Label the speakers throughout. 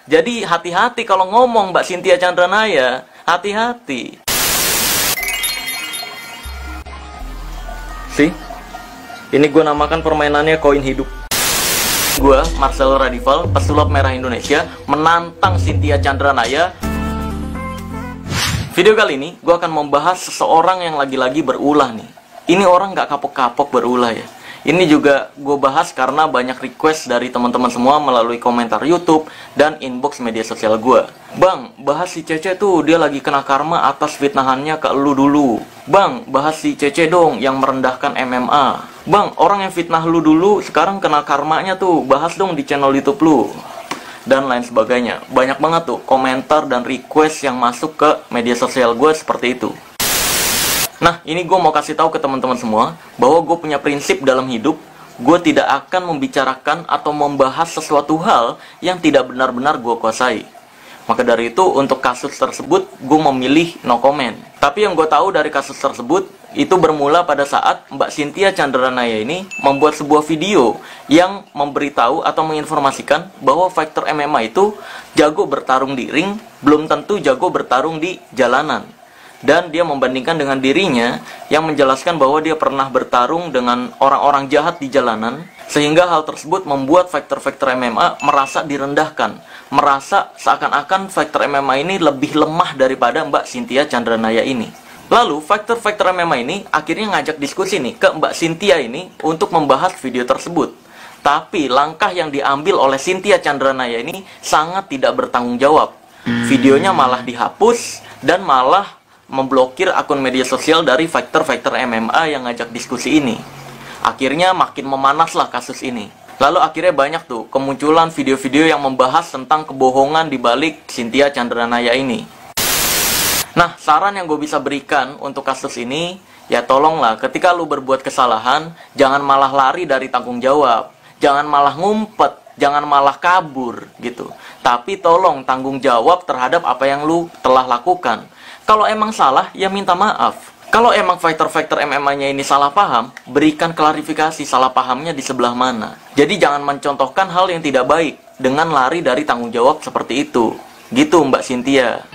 Speaker 1: Jadi hati-hati kalau ngomong Mbak Cynthia Chandranaya, hati-hati. Sih, ini gue namakan permainannya koin hidup. Gue, Marcel Radival, pesulap merah Indonesia, menantang Cynthia Chandranaya. Video kali ini, gue akan membahas seseorang yang lagi-lagi berulah nih. Ini orang gak kapok-kapok berulah ya. Ini juga gue bahas karena banyak request dari teman-teman semua melalui komentar YouTube dan inbox media sosial gue. Bang, bahas si Cece tuh, dia lagi kena karma atas fitnahannya ke lu dulu. Bang, bahas si Cece dong yang merendahkan MMA. Bang, orang yang fitnah lu dulu sekarang kena karmanya tuh, bahas dong di channel YouTube lu. Dan lain sebagainya. Banyak banget tuh komentar dan request yang masuk ke media sosial gue seperti itu. Nah, ini gue mau kasih tahu ke teman-teman semua bahwa gue punya prinsip dalam hidup. Gue tidak akan membicarakan atau membahas sesuatu hal yang tidak benar-benar gue kuasai. Maka dari itu, untuk kasus tersebut, gue memilih no comment. Tapi yang gue tahu dari kasus tersebut, itu bermula pada saat Mbak Cynthia Chandranaya ini membuat sebuah video yang memberitahu atau menginformasikan bahwa fighter MMA itu jago bertarung di ring, belum tentu jago bertarung di jalanan. Dan dia membandingkan dengan dirinya yang menjelaskan bahwa dia pernah bertarung dengan orang-orang jahat di jalanan, sehingga hal tersebut membuat fighter-fighter MMA merasa direndahkan, merasa seakan-akan fighter MMA ini lebih lemah daripada Mbak Cynthia Chandranaya ini. Lalu fighter-fighter MMA ini akhirnya ngajak diskusi nih ke Mbak Cynthia ini untuk membahas video tersebut. Tapi langkah yang diambil oleh Cynthia Chandranaya ini sangat tidak bertanggung jawab. Videonya malah dihapus dan malah memblokir akun media sosial dari fighter-fighter MMA yang ngajak diskusi ini. Akhirnya makin memanaslah kasus ini. Lalu akhirnya banyak tuh kemunculan video-video yang membahas tentang kebohongan di balik Cynthia Chandranaya ini. Nah, saran yang gue bisa berikan untuk kasus ini, ya tolonglah ketika lu berbuat kesalahan, jangan malah lari dari tanggung jawab. Jangan malah ngumpet, jangan malah kabur gitu. Tapi tolong tanggung jawab terhadap apa yang lu telah lakukan. Kalau emang salah, ya minta maaf. Kalau emang fighter-fighter MMA-nya ini salah paham, berikan klarifikasi salah pahamnya di sebelah mana. Jadi jangan mencontohkan hal yang tidak baik dengan lari dari tanggung jawab seperti itu. Gitu Mbak Cynthia.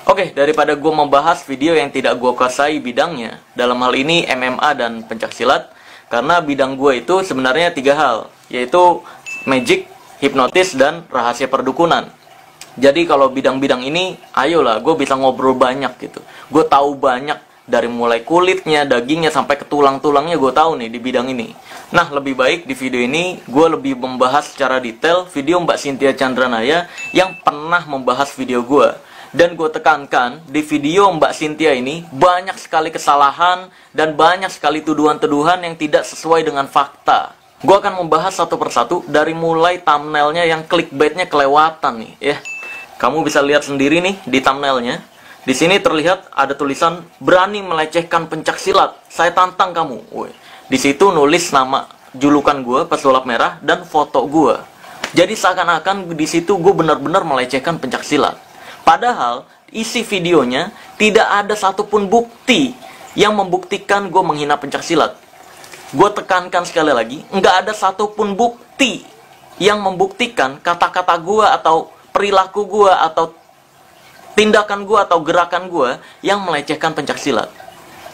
Speaker 1: Oke, daripada gue membahas video yang tidak gue kuasai bidangnya, dalam hal ini MMA dan pencaksilat, karena bidang gue itu sebenarnya 3 hal, yaitu magic, hipnotis, dan rahasia perdukunan. Jadi kalau bidang-bidang ini, ayolah, gue bisa ngobrol banyak gitu. Gue tahu banyak, dari mulai kulitnya, dagingnya, sampai ke tulang-tulangnya gue tahu nih di bidang ini. Nah, lebih baik di video ini, gue lebih membahas secara detail video Mbak Cynthia Chandranaya yang pernah membahas video gue. Dan gue tekankan, di video Mbak Cynthia ini, banyak sekali kesalahan dan banyak sekali tuduhan-tuduhan yang tidak sesuai dengan fakta. Gue akan membahas satu persatu dari mulai thumbnailnya yang clickbaitnya kelewatan nih, ya. Kamu bisa lihat sendiri nih di thumbnailnya. Di sini terlihat ada tulisan berani melecehkan pencaksilat. Saya tantang kamu. Woy. Di situ nulis nama julukan gue, pesulap merah, dan foto gue. Jadi seakan-akan di situ gue benar-benar melecehkan pencaksilat. Padahal isi videonya tidak ada satupun bukti yang membuktikan gue menghina pencaksilat. Gue tekankan sekali lagi, nggak ada satupun bukti yang membuktikan kata-kata gue atau perilaku gue atau tindakan gue atau gerakan gue yang melecehkan pencaksilat.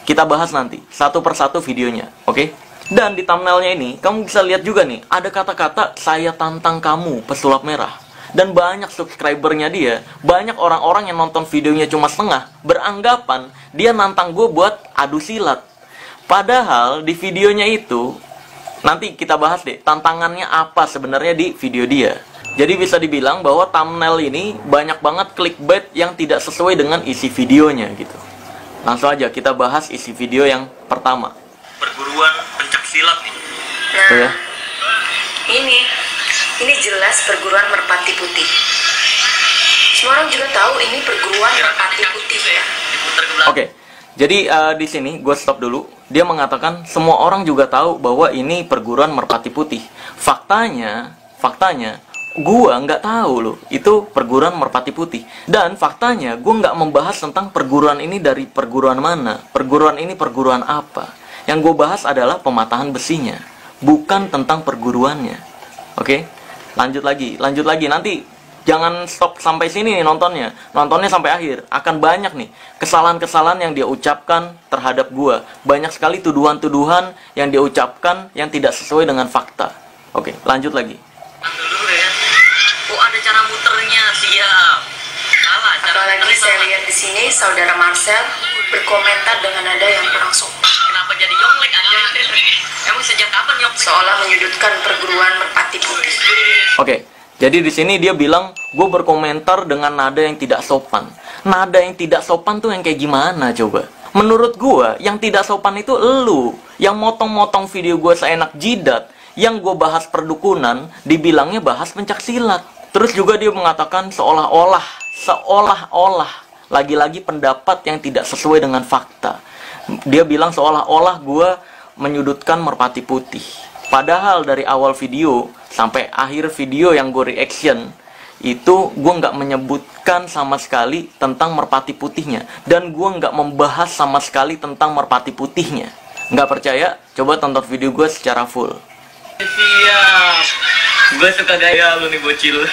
Speaker 1: Kita bahas nanti satu persatu videonya, oke? Dan di thumbnailnya ini kamu bisa lihat juga nih, ada kata-kata saya tantang kamu pesulap merah. Dan banyak subscribernya dia, banyak orang-orang yang nonton videonya cuma setengah beranggapan dia nantang gue buat adu silat. Padahal di videonya itu, nanti kita bahas deh tantangannya apa sebenarnya di video dia. Jadi bisa dibilang bahwa thumbnail ini banyak banget clickbait yang tidak sesuai dengan isi videonya gitu. Langsung aja kita bahas isi video yang pertama. Perguruan pencaksilat nih.
Speaker 2: Nah,
Speaker 1: ya.
Speaker 2: ini jelas perguruan Merpati Putih. Semua orang juga tahu ini perguruan Merpati Putih ya.
Speaker 1: Oke. Jadi di sini gue stop dulu. Dia mengatakan semua orang juga tahu bahwa ini perguruan Merpati Putih. Faktanya gua nggak tahu loh itu perguruan Merpati Putih. Dan faktanya gua nggak membahas tentang perguruan ini dari perguruan mana, perguruan ini perguruan apa. Yang gua bahas adalah pematahan besinya, bukan tentang perguruannya. Oke, lanjut lagi. Nanti Jangan stop sampai sini nih nontonnya. Nontonnya sampai akhir. Akan banyak nih kesalahan-kesalahan yang dia ucapkan terhadap gua. Banyak sekali tuduhan-tuduhan yang dia ucapkan yang tidak sesuai dengan fakta. Oke, lanjut lagi.
Speaker 3: Dulu ya. Oh, ada cara muternya, siap. Salah cara
Speaker 2: Apalagi
Speaker 3: muternya
Speaker 2: saya
Speaker 3: salah.
Speaker 2: lihat di sini saudara Marcel berkomentar dengan nada yang kurang sopan,
Speaker 3: Kenapa jadi yonglek aja? Emang sejak kapan yonglek?
Speaker 2: seolah menyudutkan perguruan Merpati Putih.
Speaker 1: Oke, jadi di sini dia bilang gue berkomentar dengan nada yang tidak sopan. Nada yang tidak sopan tuh yang kayak gimana coba? Menurut gue, yang tidak sopan itu elu. Yang motong-motong video gue seenak jidat. Yang gue bahas perdukunan, dibilangnya bahas pencaksilat. Terus juga dia mengatakan seolah-olah, lagi-lagi pendapat yang tidak sesuai dengan fakta. Dia bilang seolah-olah gue menyudutkan Merpati Putih. Padahal dari awal video sampai akhir video yang gue reaction, itu gue nggak menyebutkan sama sekali tentang Merpati Putihnya. Dan gue nggak membahas sama sekali tentang Merpati Putihnya. Nggak percaya? Coba tonton video gue secara full.
Speaker 3: Siap. Gue suka gaya lu nih bocil.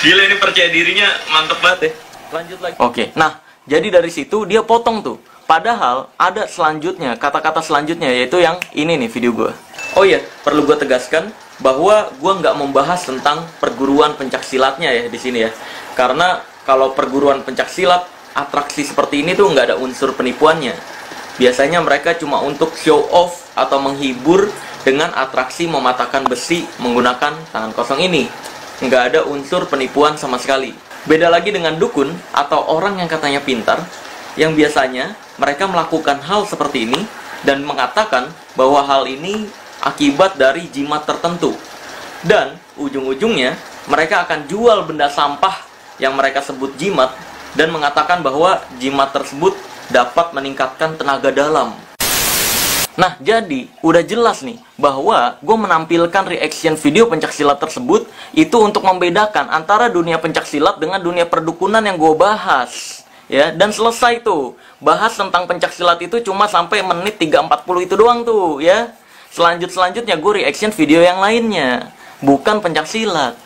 Speaker 3: Gila, ini percaya dirinya mantep banget ya.
Speaker 1: Lanjut lagi. Oke, nah jadi dari situ dia potong tuh. Padahal ada selanjutnya, kata-kata selanjutnya, yaitu yang ini nih video gue. Oh iya, perlu gue tegaskan bahwa gue nggak membahas tentang perguruan pencaksilatnya ya di sini ya. Karena kalau perguruan pencaksilat, atraksi seperti ini tuh nggak ada unsur penipuannya. Biasanya mereka cuma untuk show off atau menghibur dengan atraksi mematahkan besi menggunakan tangan kosong ini. Nggak ada unsur penipuan sama sekali. Beda lagi dengan dukun atau orang yang katanya pintar, yang biasanya mereka melakukan hal seperti ini dan mengatakan bahwa hal ini akibat dari jimat tertentu. Dan ujung-ujungnya mereka akan jual benda sampah yang mereka sebut jimat dan mengatakan bahwa jimat tersebut dapat meningkatkan tenaga dalam. Nah, jadi udah jelas nih bahwa gue menampilkan reaction video pencaksilat tersebut itu untuk membedakan antara dunia pencaksilat dengan dunia perdukunan yang gue bahas. Ya, dan selesai tuh. Bahas tentang pencaksilat itu cuma sampai menit 3:40 itu doang tuh, ya. Selanjutnya gue reaction video yang lainnya, bukan pencaksilat.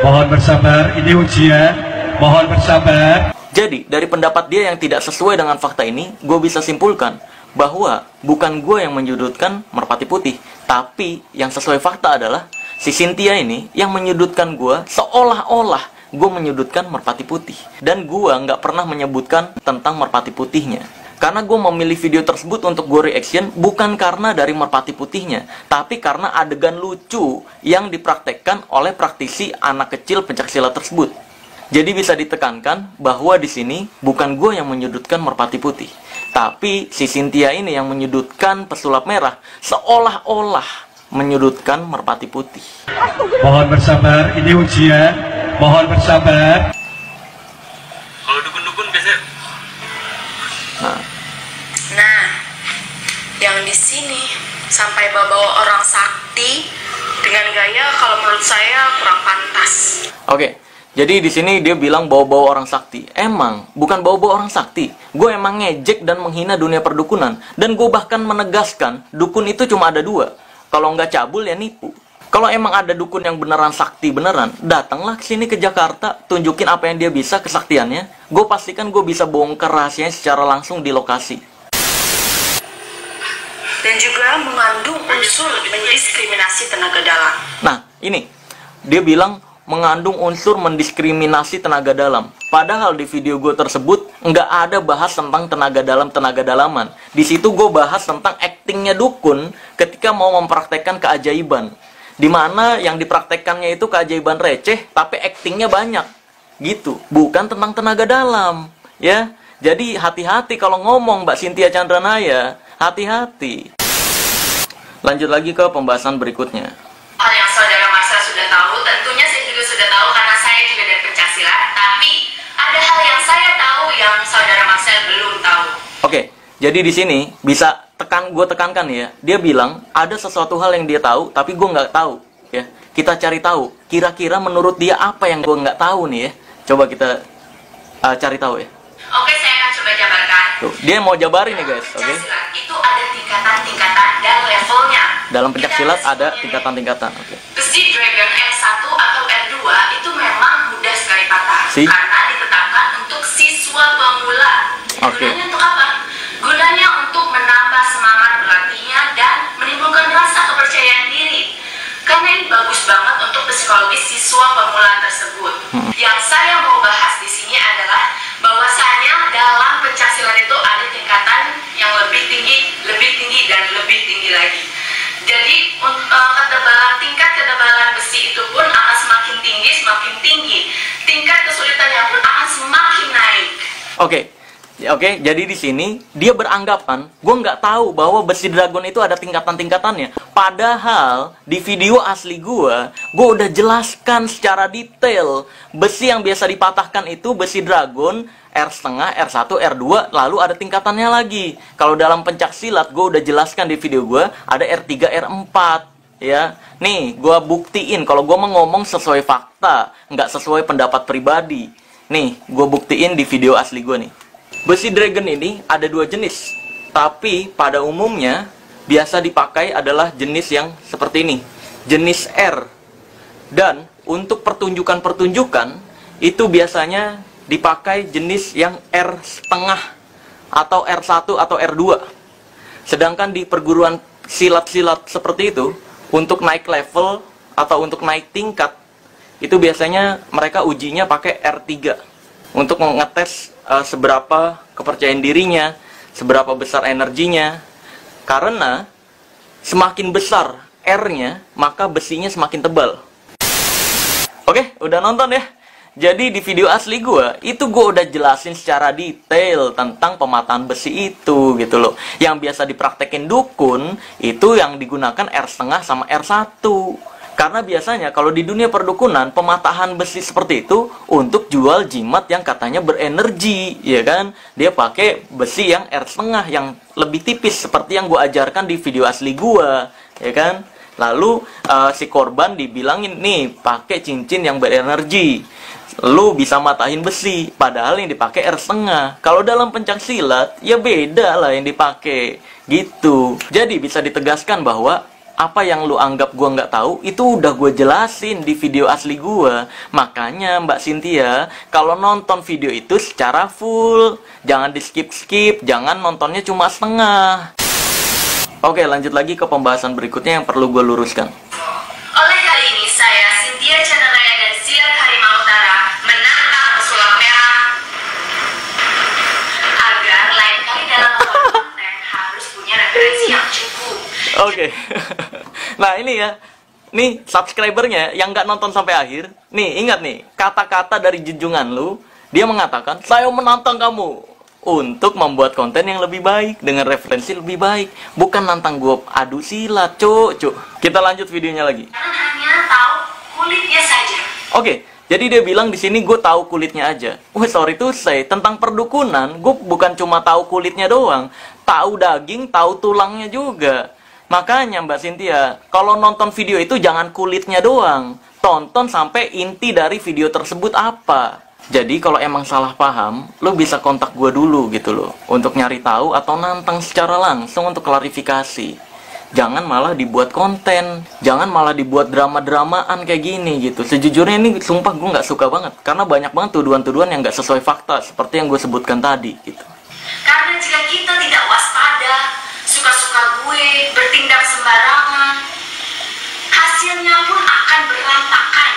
Speaker 4: Mohon bersabar, ini ujian. Mohon bersabar.
Speaker 1: Jadi, dari pendapat dia yang tidak sesuai dengan fakta ini, gue bisa simpulkan bahwa bukan gue yang menyudutkan Merpati Putih, tapi yang sesuai fakta adalah si Cynthia ini yang menyudutkan gue seolah-olah gue menyudutkan Merpati Putih. Dan gue nggak pernah menyebutkan tentang Merpati Putihnya. Karena gue memilih video tersebut untuk gue reaction bukan karena dari Merpati Putihnya, tapi karena adegan lucu yang dipraktekkan oleh praktisi anak kecil pencaksilat tersebut. Jadi bisa ditekankan bahwa di sini bukan gue yang menyudutkan Merpati Putih, tapi si Cynthia ini yang menyudutkan pesulap merah seolah-olah menyudutkan Merpati Putih.
Speaker 4: Mohon bersabar, ini ujian. Mohon bersabar.
Speaker 3: Kalau dukun-dukun biasanya
Speaker 2: Nah, yang di sini sampai bawa orang sakti dengan gaya kalau menurut saya kurang pantas.
Speaker 1: Oke, jadi di sini dia bilang bawa-bawa orang sakti. Emang bukan bawa-bawa orang sakti. Gue emang ngejek dan menghina dunia perdukunan. Dan gue bahkan menegaskan dukun itu cuma ada dua. Kalau nggak cabul ya nipu. Kalau emang ada dukun yang beneran sakti beneran, datanglah ke sini ke Jakarta, tunjukin apa yang dia bisa kesaktiannya. Gue pastikan gue bisa bongkar rahasianya secara langsung di lokasi.
Speaker 2: Dan juga mengandung unsur mendiskriminasi tenaga dalam.
Speaker 1: Nah, ini dia bilang mengandung unsur mendiskriminasi tenaga dalam. Padahal di video gue tersebut nggak ada bahas tentang tenaga dalaman. Di situ gue bahas tentang aktingnya dukun ketika mau mempraktekkan keajaiban. Dimana yang dipraktekkannya itu keajaiban receh, tapi aktingnya banyak. Gitu, bukan tentang tenaga dalam. Ya, jadi hati-hati kalau ngomong Mbak Cynthia Chandranaya, hati-hati. Lanjut lagi ke pembahasan berikutnya.
Speaker 2: Hal yang saudara Marcel sudah tahu, tentunya saya juga sudah tahu karena saya juga dari pencaksilat. Tapi ada hal yang saya tahu yang saudara Marcel belum tahu.
Speaker 1: Oke, jadi di sini bisa gue tekankan ya. Dia bilang ada sesuatu hal yang dia tahu, tapi gue nggak tahu. Ya, kita cari tahu. Kira-kira menurut dia apa yang gue nggak tahu nih ya? Coba kita cari tahu ya.
Speaker 2: Oke, saya akan coba jabarkan.
Speaker 1: Tuh, dia mau jabarin nih guys. Oke.
Speaker 2: Pencaksilat itu ada tingkatan-tingkatan dan levelnya.
Speaker 1: Dalam pencaksilat ada tingkatan-tingkatan. Oke.
Speaker 2: Besi Dragon R1 atau R2 itu memang karena ditetapkan untuk siswa pemula.
Speaker 1: Oke.
Speaker 2: Gunanya untuk apa? Gunanya untuk menambah semangat berlatihnya dan menimbulkan rasa kepercayaan diri. Karena ini bagus banget untuk psikologis siswa pemula tersebut. Yang saya mau bahas di sini adalah bahwasanya dalam pencaksilat itu ada tingkatan yang lebih tinggi dan lebih tinggi lagi. Jadi tingkat ketebalan besi itu pun akan semakin tinggi. Tingkat kesulitannya pun akan semakin naik.
Speaker 1: Oke, jadi di sini dia beranggapan gue nggak tahu bahwa besi dragon itu ada tingkatan-tingkatannya. Padahal di video asli gue udah jelaskan secara detail. Besi yang biasa dipatahkan itu besi dragon R5, R1, R2, lalu ada tingkatannya lagi. Kalau dalam pencaksilat gue udah jelaskan di video gue ada R3, R4. Ya, nih gue buktiin kalau gue ngomong sesuai fakta, nggak sesuai pendapat pribadi. Nih, gue buktiin di video asli gue nih. Besi dragon ini ada dua jenis, tapi pada umumnya biasa dipakai adalah jenis yang seperti ini, jenis R. Dan untuk pertunjukan-pertunjukan itu biasanya dipakai jenis yang R setengah atau R1 atau R2. Sedangkan di perguruan silat-silat seperti itu, untuk naik level atau untuk naik tingkat, itu biasanya mereka ujinya pakai R3 untuk mengetes seberapa kepercayaan dirinya, seberapa besar energinya. Karena semakin besar R-nya, maka besinya semakin tebal. Oke, udah nonton ya? Jadi di video asli gue udah jelasin secara detail tentang pematahan besi itu gitu loh. Yang biasa dipraktekin dukun itu yang digunakan R1 sama R1. Karena biasanya kalau di dunia perdukunan, pematahan besi seperti itu untuk jual jimat yang katanya berenergi, ya kan? Dia pakai besi yang R1 yang lebih tipis seperti yang gue ajarkan di video asli gue, ya kan? Lalu si korban dibilangin, nih pakai cincin yang berenergi, lu bisa matahin besi, padahal yang dipakai R1. Kalau dalam pencaksilat, ya beda lah yang dipakai, gitu. Jadi bisa ditegaskan bahwa apa yang lu anggap gua nggak tahu itu udah gue jelasin di video asli gua. Makanya Mbak Cynthia, kalau nonton video itu secara full, jangan di skip-skip, jangan nontonnya cuma setengah. Oke, lanjut lagi ke pembahasan berikutnya yang perlu gue luruskan.
Speaker 2: Oleh kali ini saya, Cynthia Chanalaya dan Silat Harimau Utara menantang pesulap merah agar lain kali dalam membuat konten harus punya referensi yang cukup.
Speaker 1: Oke. Nah ini ya, nih subscribernya yang nggak nonton sampai akhir, nih ingat nih kata-kata dari junjungan lu, dia mengatakan saya menantang kamu untuk membuat konten yang lebih baik dengan referensi lebih baik, bukan nantang gue adu silat, cuk. Kita lanjut videonya lagi.
Speaker 2: Jangan hanya tahu kulitnya saja.
Speaker 1: Oke, jadi dia bilang di sini gue tahu kulitnya aja. Sorry to say, tentang perdukunan gue bukan cuma tahu kulitnya doang, tahu daging, tahu tulangnya juga. Makanya Mbak Cynthia, kalau nonton video itu jangan kulitnya doang, tonton sampai inti dari video tersebut apa. Jadi kalau emang salah paham, lo bisa kontak gue dulu gitu loh, untuk nyari tahu atau nantang secara langsung untuk klarifikasi. Jangan malah dibuat konten, jangan malah dibuat drama-dramaan kayak gini gitu. Sejujurnya ini sumpah gue nggak suka banget, karena banyak banget tuduhan-tuduhan yang nggak sesuai fakta, seperti yang gue sebutkan tadi gitu.
Speaker 2: Karena jika kita tidak waspada, suka-suka gue, bertindak sembarangan, hasilnya pun akan berantakan.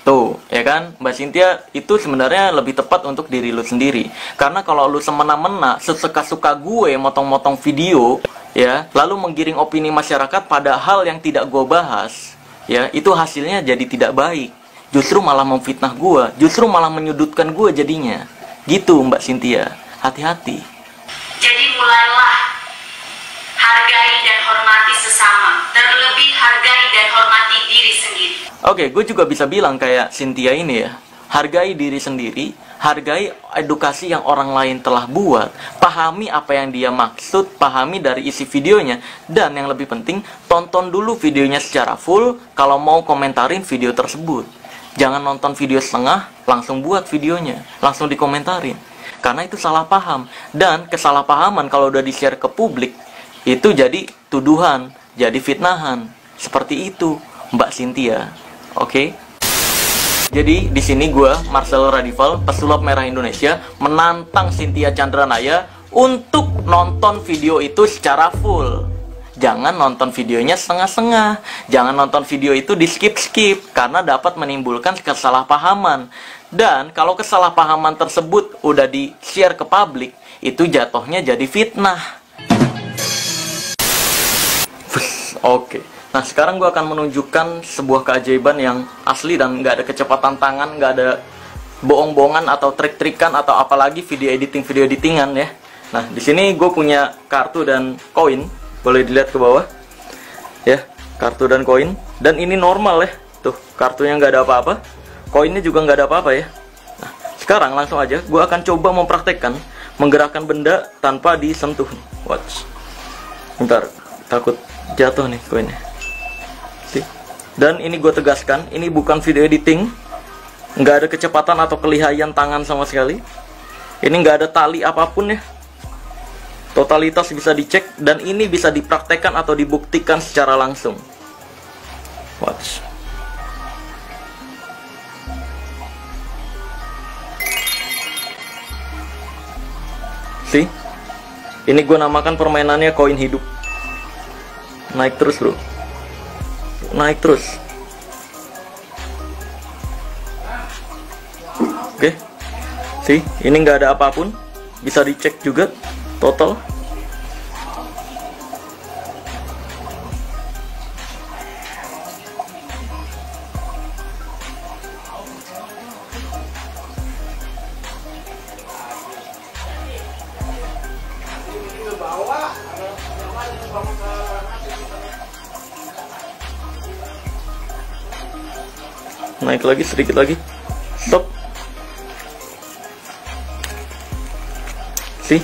Speaker 1: Tuh, ya kan, Mbak Cynthia, itu sebenarnya lebih tepat untuk diri lu sendiri. Karena kalau lu semena-mena, sesuka-suka gue motong-motong video, ya, lalu menggiring opini masyarakat pada hal yang tidak gue bahas, ya, itu hasilnya jadi tidak baik. Justru malah memfitnah gue, justru malah menyudutkan gue jadinya. Gitu, Mbak Cynthia, hati-hati.
Speaker 2: Jadi mulailah hargai dan hormati sesama, terlebih hargai dan hormati diri sendiri.
Speaker 1: Oke, gue juga bisa bilang kayak Cynthia ini ya, hargai diri sendiri, hargai edukasi yang orang lain telah buat, pahami apa yang dia maksud, pahami dari isi videonya, dan yang lebih penting, tonton dulu videonya secara full kalau mau komentarin video tersebut. Jangan nonton video setengah, langsung buat videonya, langsung dikomentarin. Karena itu salah paham, dan kesalahpahaman kalau udah di-share ke publik, itu jadi tuduhan, jadi fitnahan. Seperti itu, Mbak Cynthia. Oke? Jadi di sini gue, Marcel Radival, pesulap merah Indonesia, menantang Cynthia Chandranaya untuk nonton video itu secara full. Jangan nonton videonya setengah-setengah. Jangan nonton video itu di skip-skip, karena dapat menimbulkan kesalahpahaman. Dan kalau kesalahpahaman tersebut udah di-share ke publik, itu jatuhnya jadi fitnah. Oke. Nah, sekarang gue akan menunjukkan sebuah keajaiban yang asli dan nggak ada kecepatan tangan, nggak ada bohong-bohongan atau trik-trikan atau apalagi video editingan ya. Nah, di sini gue punya kartu dan koin, boleh dilihat ke bawah, ya, kartu dan koin. Dan ini normal ya, tuh kartunya nggak ada apa-apa, koinnya juga nggak ada apa-apa ya. Nah, sekarang langsung aja gue akan coba mempraktekkan menggerakkan benda tanpa disentuh. Watch. Bentar, takut jatuh nih koinnya. Dan ini gue tegaskan, ini bukan video editing, nggak ada kecepatan atau kelihayan tangan sama sekali. Ini nggak ada tali apapun ya. Totalitas bisa dicek dan ini bisa dipraktekkan atau dibuktikan secara langsung. Watch. See? Ini gue namakan permainannya koin hidup. Naik terus bro. Naik terus. Oke. See? Ini nggak ada apapun. Bisa dicek juga total. Naik lagi, sedikit lagi. Stop. See?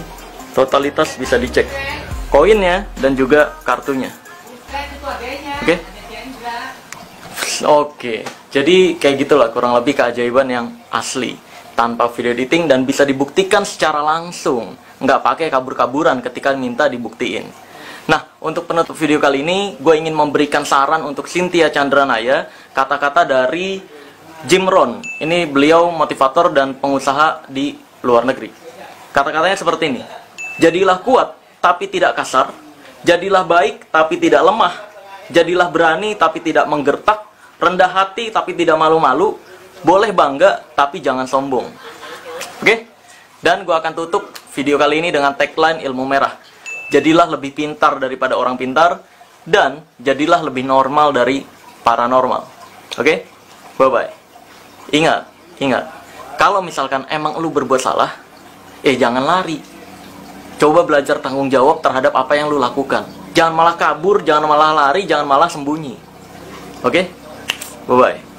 Speaker 1: Totalitas bisa dicek, koinnya dan juga kartunya. Oke? Oke. Jadi kayak gitulah kurang lebih keajaiban yang asli, tanpa video editing dan bisa dibuktikan secara langsung, nggak pakai kabur-kaburan ketika minta dibuktiin. Nah, untuk penutup video kali ini, gue ingin memberikan saran untuk Cynthia Chandranaya, kata-kata dari Jim Rohn. Ini beliau motivator dan pengusaha di luar negeri. Kata-katanya seperti ini. Jadilah kuat, tapi tidak kasar. Jadilah baik, tapi tidak lemah. Jadilah berani, tapi tidak menggertak. Rendah hati, tapi tidak malu-malu. Boleh bangga, tapi jangan sombong. Oke? Dan gue akan tutup video kali ini dengan tagline ilmu merah. Jadilah lebih pintar daripada orang pintar. Dan jadilah lebih normal dari paranormal. Oke? Bye-bye. Ingat. Kalau misalkan emang lu berbuat salah, jangan lari. Coba belajar tanggung jawab terhadap apa yang lu lakukan. Jangan malah kabur, jangan malah lari, jangan malah sembunyi. Oke? Bye-bye.